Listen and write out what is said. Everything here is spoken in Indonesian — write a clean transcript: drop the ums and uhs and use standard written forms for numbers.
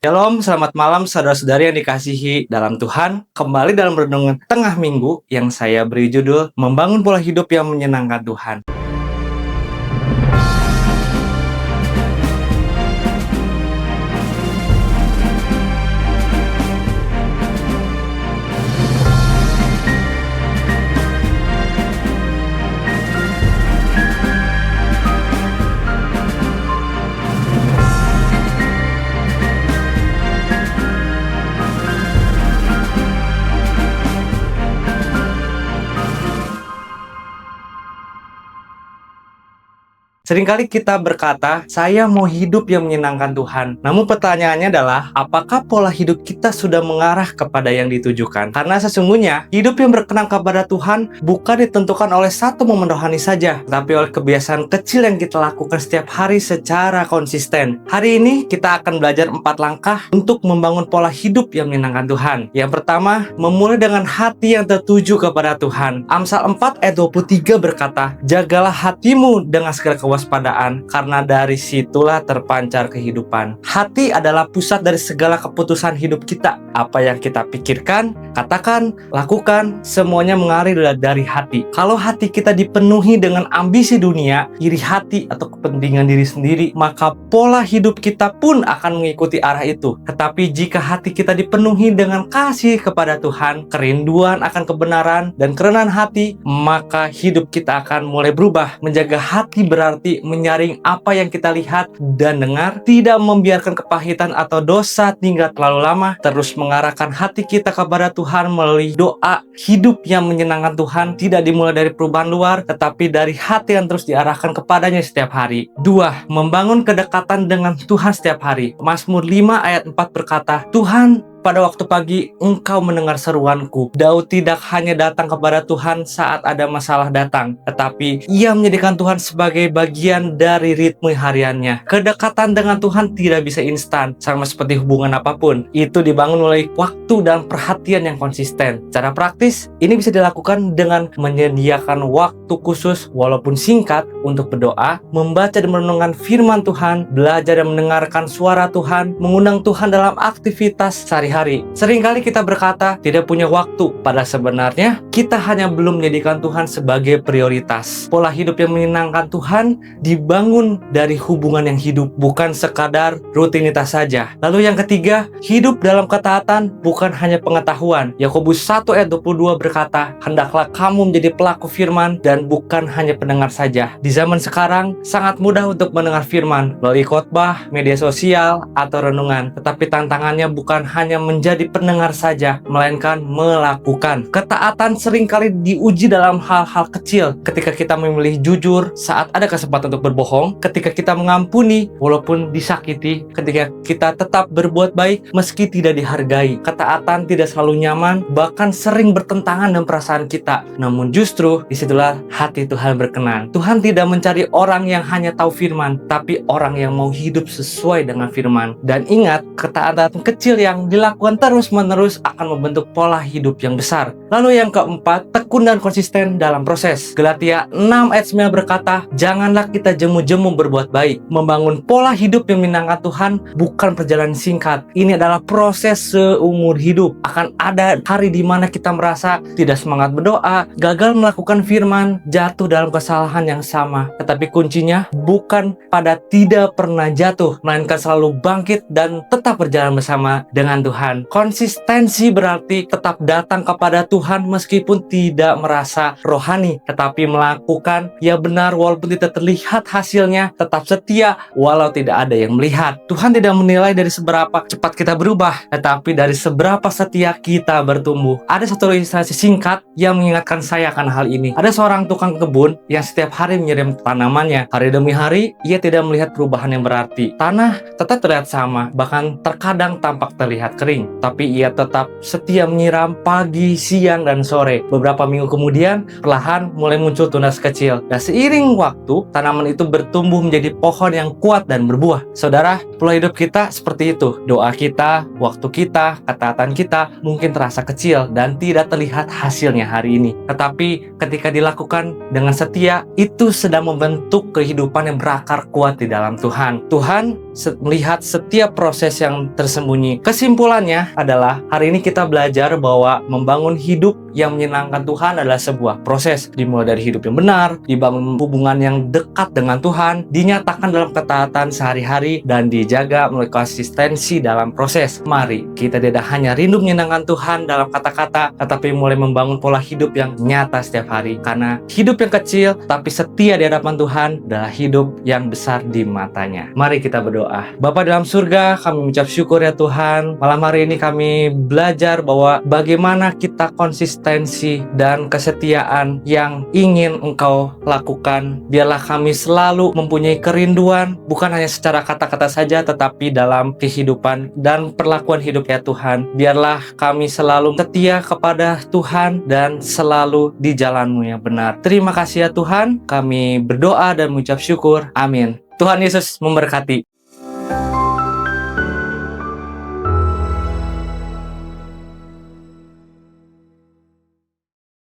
Shalom, selamat malam saudara-saudari yang dikasihi dalam Tuhan. Kembali dalam renungan tengah minggu yang saya beri judul Membangun Pola Hidup yang Menyenangkan Tuhan. Seringkali kita berkata, saya mau hidup yang menyenangkan Tuhan. Namun pertanyaannya adalah, apakah pola hidup kita sudah mengarah kepada yang ditujukan? Karena sesungguhnya, hidup yang berkenan kepada Tuhan bukan ditentukan oleh satu momen rohani saja, tetapi oleh kebiasaan kecil yang kita lakukan setiap hari secara konsisten. Hari ini kita akan belajar 4 langkah untuk membangun pola hidup yang menyenangkan Tuhan. Yang pertama, memulai dengan hati yang tertuju kepada Tuhan. Amsal 4 ayat 23 berkata, jagalah hatimu dengan segala kewaspadaan, karena dari situlah terpancar kehidupan. Hati adalah pusat dari segala keputusan hidup kita. Apa yang kita pikirkan, katakan, lakukan, semuanya mengalir dari hati. Kalau hati kita dipenuhi dengan ambisi dunia, iri hati atau kepentingan diri sendiri, maka pola hidup kita pun akan mengikuti arah itu. Tetapi jika hati kita dipenuhi dengan kasih kepada Tuhan, kerinduan akan kebenaran dan kerenan hati, maka hidup kita akan mulai berubah. Menjaga hati berarti menyaring apa yang kita lihat dan dengar, tidak membiarkan kepahitan atau dosa tinggal terlalu lama, terus mengarahkan hati kita kepada Tuhan melalui doa. Hidup yang menyenangkan Tuhan tidak dimulai dari perubahan luar, tetapi dari hati yang terus diarahkan kepadanya setiap hari. 2. Membangun kedekatan dengan Tuhan setiap hari. Mazmur 5 ayat 4 berkata, Tuhan, pada waktu pagi engkau mendengar seruanku. Daud tidak hanya datang kepada Tuhan saat ada masalah datang, tetapi ia menjadikan Tuhan sebagai bagian dari ritme hariannya. Kedekatan dengan Tuhan tidak bisa instan, sama seperti hubungan apapun. Itu dibangun melalui waktu dan perhatian yang konsisten. Cara praktis, ini bisa dilakukan dengan menyediakan waktu khusus walaupun singkat untuk berdoa, membaca dan merenungkan firman Tuhan, belajar dan mendengarkan suara Tuhan, mengundang Tuhan dalam aktivitas sehari-hari. Seringkali kita berkata tidak punya waktu, padahal sebenarnya kita hanya belum menjadikan Tuhan sebagai prioritas. Pola hidup yang menyenangkan Tuhan dibangun dari hubungan yang hidup, bukan sekadar rutinitas saja. Lalu yang ketiga, hidup dalam ketaatan bukan hanya pengetahuan. Yakobus 1 ayat 22 berkata, hendaklah kamu menjadi pelaku firman dan bukan hanya pendengar saja. Di zaman sekarang sangat mudah untuk mendengar firman melalui khotbah, media sosial, atau renungan. Tetapi tantangannya bukan hanya menjadi pendengar saja, melainkan melakukan. Ketaatan seringkali diuji dalam hal-hal kecil. Ketika kita memilih jujur saat ada kesempatan untuk berbohong, ketika kita mengampuni walaupun disakiti, ketika kita tetap berbuat baik meski tidak dihargai. Ketaatan tidak selalu nyaman, bahkan sering bertentangan dengan perasaan kita. Namun justru disitulah hati Tuhan berkenan. Tuhan tidak mencari orang yang hanya tahu firman, tapi orang yang mau hidup sesuai dengan firman. Dan ingat, ketaatan kecil yang dilakukan terus-menerus akan membentuk pola hidup yang besar. Lalu yang keempat, tekun dan konsisten dalam proses. Galatia 6 ayat 9 berkata, janganlah kita jemu-jemu berbuat baik. Membangun pola hidup yang menyenangkan Tuhan bukan perjalanan singkat. Ini adalah proses seumur hidup. Akan ada hari di mana kita merasa tidak semangat berdoa, gagal melakukan firman, jatuh dalam kesalahan yang sama. Tetapi kuncinya bukan pada tidak pernah jatuh, melainkan selalu bangkit dan tetap berjalan bersama dengan Tuhan. Konsistensi berarti tetap datang kepada Tuhan meskipun tidak merasa rohani, tetapi melakukan yang benar walaupun tidak terlihat hasilnya, tetap setia walau tidak ada yang melihat. Tuhan tidak menilai dari seberapa cepat kita berubah, tetapi dari seberapa setia kita bertumbuh. Ada satu ilustrasi singkat yang mengingatkan saya akan hal ini. Ada seorang tukang kebun yang setiap hari menyiram tanamannya. Hari demi hari, ia tidak melihat perubahan yang berarti. Tanah tetap terlihat sama, bahkan terkadang tampak terlihat kering. Tapi ia tetap setia menyiram pagi, siang, dan sore. Beberapa minggu kemudian, perlahan mulai muncul tunas kecil. Dan seiring waktu, tanaman itu bertumbuh menjadi pohon yang kuat dan berbuah. Saudara, pola hidup kita seperti itu. Doa kita, waktu kita, ketaatan kita mungkin terasa kecil dan tidak terlihat hasilnya hari ini. Tetapi ketika dilakukan dengan setia, itu sedang membentuk kehidupan yang berakar kuat di dalam Tuhan. Tuhan melihat setiap proses yang tersembunyi. Kesimpulannya adalah hari ini kita belajar bahwa membangun hidup yang menyenangkan Tuhan adalah sebuah proses. Dimulai dari hidup yang benar, dibangun hubungan yang dekat dengan Tuhan, dinyatakan dalam ketaatan sehari-hari, dan dijaga melalui konsistensi dalam proses. Mari kita tidak hanya rindu menyenangkan Tuhan dalam kata-kata, tetapi mulai membangun pola hidup yang nyata setiap hari. Karena hidup yang kecil tapi setia di hadapan Tuhan adalah hidup yang besar di matanya. Mari kita berdoa. Bapa dalam surga, kami mengucap syukur ya Tuhan. Malam hari ini kami belajar bahwa bagaimana kita konsistensi dan kesetiaan yang ingin Engkau lakukan. Biarlah kami selalu mempunyai kerinduan, bukan hanya secara kata-kata saja, tetapi dalam kehidupan dan perlakuan hidup ya Tuhan. Biarlah kami selalu setia kepada Tuhan dan selalu di jalan-Mu yang benar. Terima kasih ya Tuhan. Kami berdoa dan mengucap syukur. Amin. Tuhan Yesus memberkati.